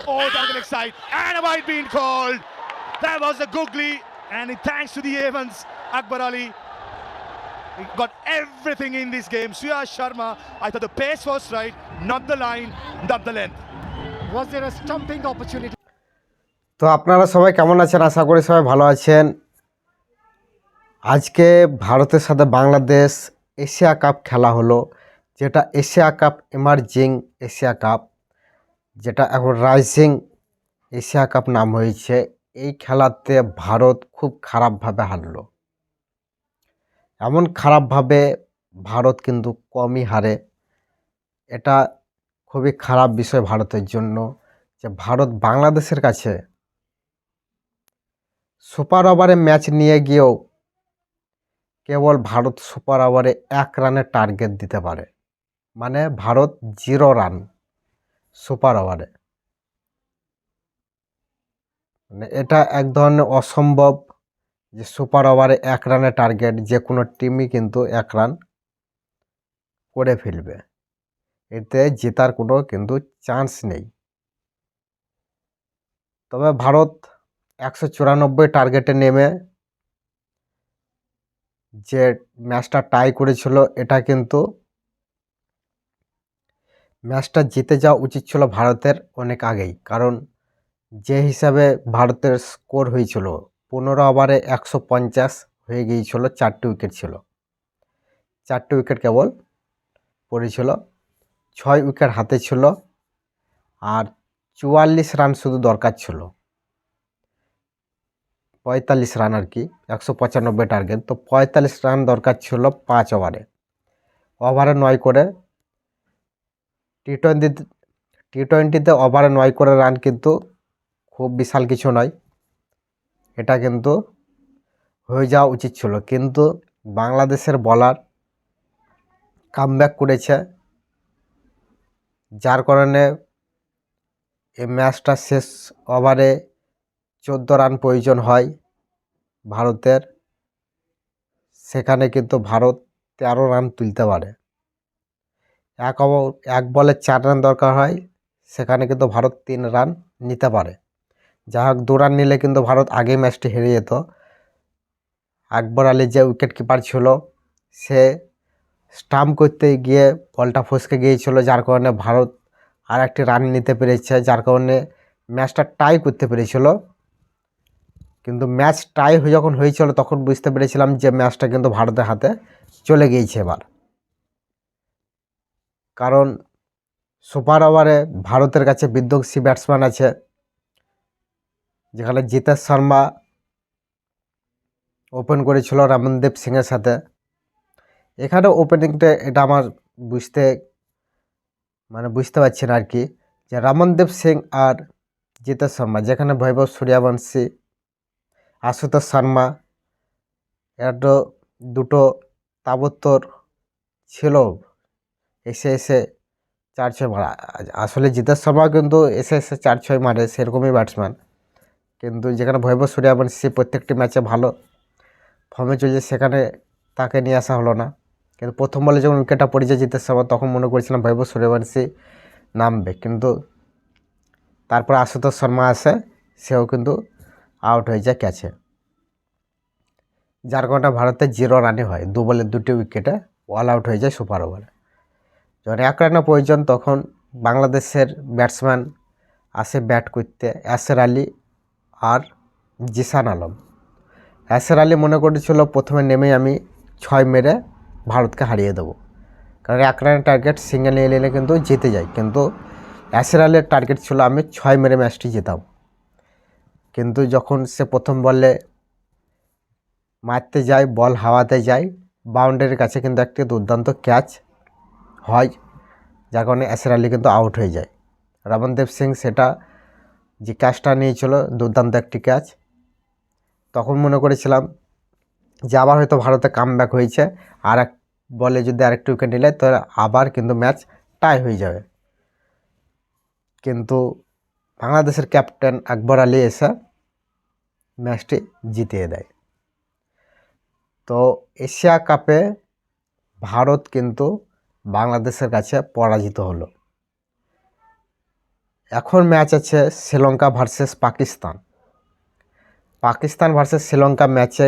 Oh, that was an excite. And a wide being called. That was a googly. And thanks to the Evans, Akbar Ali he got everything in this game. Suyash Sharma, I thought the pace was right, not the line, not the length. Was there a stumping opportunity? তো আপনারা সবাই কেমন আছেন? আশা করি সবাই ভালো আছেন। আজকে ভারতের সাথে বাংলাদেশ এশিয়া কাপ খেলা হলো, যেটা Asia cup emerging Asia cup, যেটা এখন রাইজিং এশিয়া কাপ নাম হয়েছে। এই খেলাতে ভারত খুব খারাপভাবে হারলো। এমন খারাপভাবে ভারত কিন্তু কমই হারে। এটা খুবই খারাপ বিষয় ভারতের জন্য, যে ভারত বাংলাদেশের কাছে সুপার ওভারে ম্যাচ নিয়ে গিয়েও কেবল ভারত সুপার ওভারে 1 রানের টার্গেট দিতে পারে, মানে ভারত 0 রান সুপার ওভারে। মানে এটা এক ধরনের অসম্ভব যে সুপার ওভারে 1 রানের টার্গেট, যে কোনো টিমই কিন্তু 1 রান করে ফেলবে, এতে জেতার কোনো কিন্তু চান্স নেই। তবে ভারত 194 টার্গেটে নেমে যে ম্যাচটা টাই করেছিল, এটা কিন্তু ম্যাচটা জিতে যাওয়া উচিত ছিল ভারতের অনেক আগেই। কারণ যে হিসাবে ভারতের স্কোর হয়েছিল, 15 ওভারে 150 হয়ে গিয়েছিল, 4টি উইকেট ছিল, 4টি উইকেট কেবল পড়েছিল, 6 উইকেট হাতে ছিল, আর 44 রান শুধু দরকার ছিল, 45 রান আর কি, 195 টার্গেট, তো 45 রান দরকার ছিল 5 ওভারে। ওভারে 9 করে টি-20তে ওভারে 9 করে রান কিন্তু খুব বিশাল কিছু নয়, এটা কিন্তু হয়ে যাওয়া উচিত ছিল। কিন্তু বাংলাদেশের বলার কামব্যাক করেছে, যার কারণে এই ম্যাচটা শেষ ওভারে 14 রান প্রয়োজন হয় ভারতের, সেখানে কিন্তু ভারত 13 রান তুলতে পারে। এক বলে 4 রান দরকার হয়, সেখানে কিন্তু ভারত 3 রান নিতে পারে। যাই হোক, 2 রান নিলে কিন্তু ভারত আগেই ম্যাচটি হেরে যেত। আকবর আলী যে উইকেট কিপার ছিল, সে স্টাম্প করতে গিয়ে বলটা ফসকে গিয়েছিল, যার কারণে ভারত আর একটি রান নিতে পেরেছে, যার কারণে ম্যাচটা টাই করতে পেরেছিল। কিন্তু ম্যাচ টাই যখন হয়েছিল, তখন বুঝতে পেরেছিলাম যে ম্যাচটা কিন্তু ভারতের হাতে চলে গিয়েছে এবার। কারণ সুপার ওভারে ভারতের কাছে বিধ্বংসী ব্যাটসম্যান আছে, যেখানে জিতেশ শর্মা ওপেন করেছিল রমনদীপ সিংয়ের সাথে। এখানে ওপেনিংটা এটা আমার বুঝতে পারছি না আর কি, যে রমনদীপ সিং আর জিতেশ শর্মা, যেখানে বৈভব সূর্যবংশী, আশুতোষ শর্মা, এরা তো দুটো তাবত্তর ছিল, এসে 4-6 মারা। আসলে জিতেশ শর্মা কিন্তু এসে 4-6 মারে, সেরকমই ব্যাটসম্যান। কিন্তু যেখানে বৈভব সূর্যবংশী প্রত্যেকটি ম্যাচে ভালো ফর্মে চলছে, সেখানে তাকে নিয়ে আসা হলো না। কিন্তু প্রথম বলে যখন উইকেটটা পড়েছে জিতেশ শর্মা, তখন মনে করেছিলাম বৈভব সূর্যবংশী নামবে, কিন্তু তারপর আশুতোষ শর্মা আসে, সেও কিন্তু আউট হয়ে যায় ক্যাচে, যার কারণে ভারতের 0 রানে হয়, 2 বলে 2টি উইকেটে অল আউট হয়ে যায় সুপার ওভারে। যখন 1 রানের প্রয়োজন, তখন বাংলাদেশের ব্যাটসম্যান আসে ব্যাট করতে, ইয়াসের আলী আর জিসান আলম। ইয়াসের আলী মনে করেছিল প্রথমে নেমেই আমি 6 মেরে ভারতকে হারিয়ে দেবো, কারণ 1 রানের টার্গেট সিঙ্গেল নিয়ে নিলে কিন্তু জিতে যায়। কিন্তু ইয়াসের আলীর টার্গেট ছিল আমি 6 মেরে ম্যাচটি জেতাম। কিন্তু যখন সে প্রথম বলে মারতে যায়, বল হাওয়াতে যায়, বাউন্ডারির কাছে কিন্তু একটি দুর্দান্ত ক্যাচ হয়, যার কারণে ইয়াসের আলী কিন্তু আউট হয়ে যায়। রমনদীপ সিং সেটা যে ক্যাচটা নিয়েছিল, দুর্দান্ত একটি ক্যাচ, তখন মনে করেছিলাম যে আবার হয়তো ভারতে কামব্যাক হয়েছে, আর এক বলে যদি আরেকটু উইকেট নিলে তো আবার কিন্তু ম্যাচ টাই হয়ে যাবে। কিন্তু বাংলাদেশের ক্যাপ্টেন আকবর আলী এসে ম্যাচটি জিতিয়ে দেয়। তো এশিয়া কাপে ভারত কিন্তু বাংলাদেশের কাছে পরাজিত হলো। এখন ম্যাচ আছে শ্রীলঙ্কা ভার্সেস পাকিস্তান। পাকিস্তান ভার্সেস শ্রীলঙ্কা ম্যাচে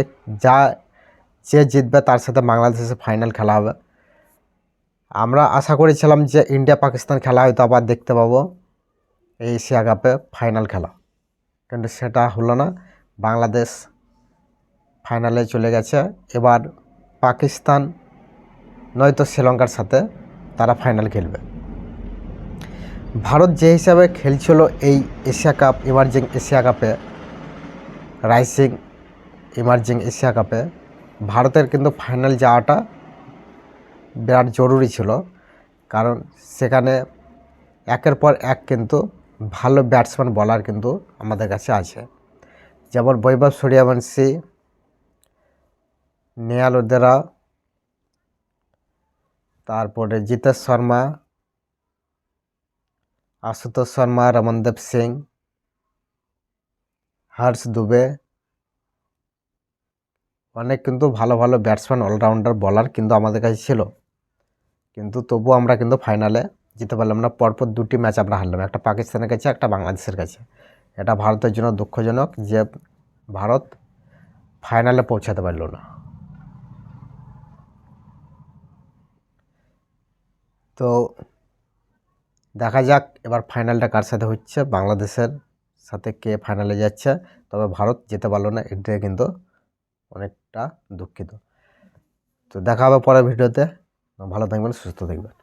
যে জিতবে তার সাথে বাংলাদেশের ফাইনাল খেলা হবে। আমরা আশা করেছিলাম যে ইন্ডিয়া পাকিস্তান খেলা হয়তো আবার দেখতে পাবো এই এশিয়া কাপে ফাইনাল খেলা, কিন্তু সেটা হলো না। বাংলাদেশ ফাইনালে চলে গেছে। এবার পাকিস্তান নয়তো শ্রীলঙ্কার সাথে তারা ফাইনাল খেলবে। ভারত যে হিসাবে খেলছিল এই এশিয়া কাপ ইমার্জিং এশিয়া কাপে, রাইজিং ইমার্জিং এশিয়া কাপে, ভারতের কিন্তু ফাইনাল যাওয়াটা বিরাট জরুরি ছিল। কারণ সেখানে একের পর এক কিন্তু ভালো ব্যাটসম্যান বলার কিন্তু আমাদের কাছে আছে, যেমন বৈভব সূর্যবংশী, নেহাল ওদেরা, তারপরে জিতেশ শর্মা, আশুতোষ শর্মা, রমনদীপ সিং, হর্ষ দুবে, অনেক কিন্তু ভালো ভালো ব্যাটসম্যান অলরাউন্ডার বলার কিন্তু আমাদের কাছে ছিল। কিন্তু তবুও আমরা কিন্তু ফাইনালে যেতে পারলাম না। পরপর দুটি ম্যাচ আমরা হারলাম, একটা পাকিস্তানের কাছে, একটা বাংলাদেশের কাছে। এটা ভারতের জন্য দুঃখজনক যে ভারত ফাইনালে পৌঁছাতে পারল না। তো দেখা যাক এবার ফাইনালটা কার সাথে হচ্ছে, বাংলাদেশের সাথে কে ফাইনালে যাচ্ছে। তবে ভারত যেতে পারলো না, এটা কিন্তু অনেকটা দুঃখিত। তো দেখা হবে পরের ভিডিওতে। ভালো থাকবেন, সুস্থ থাকবেন।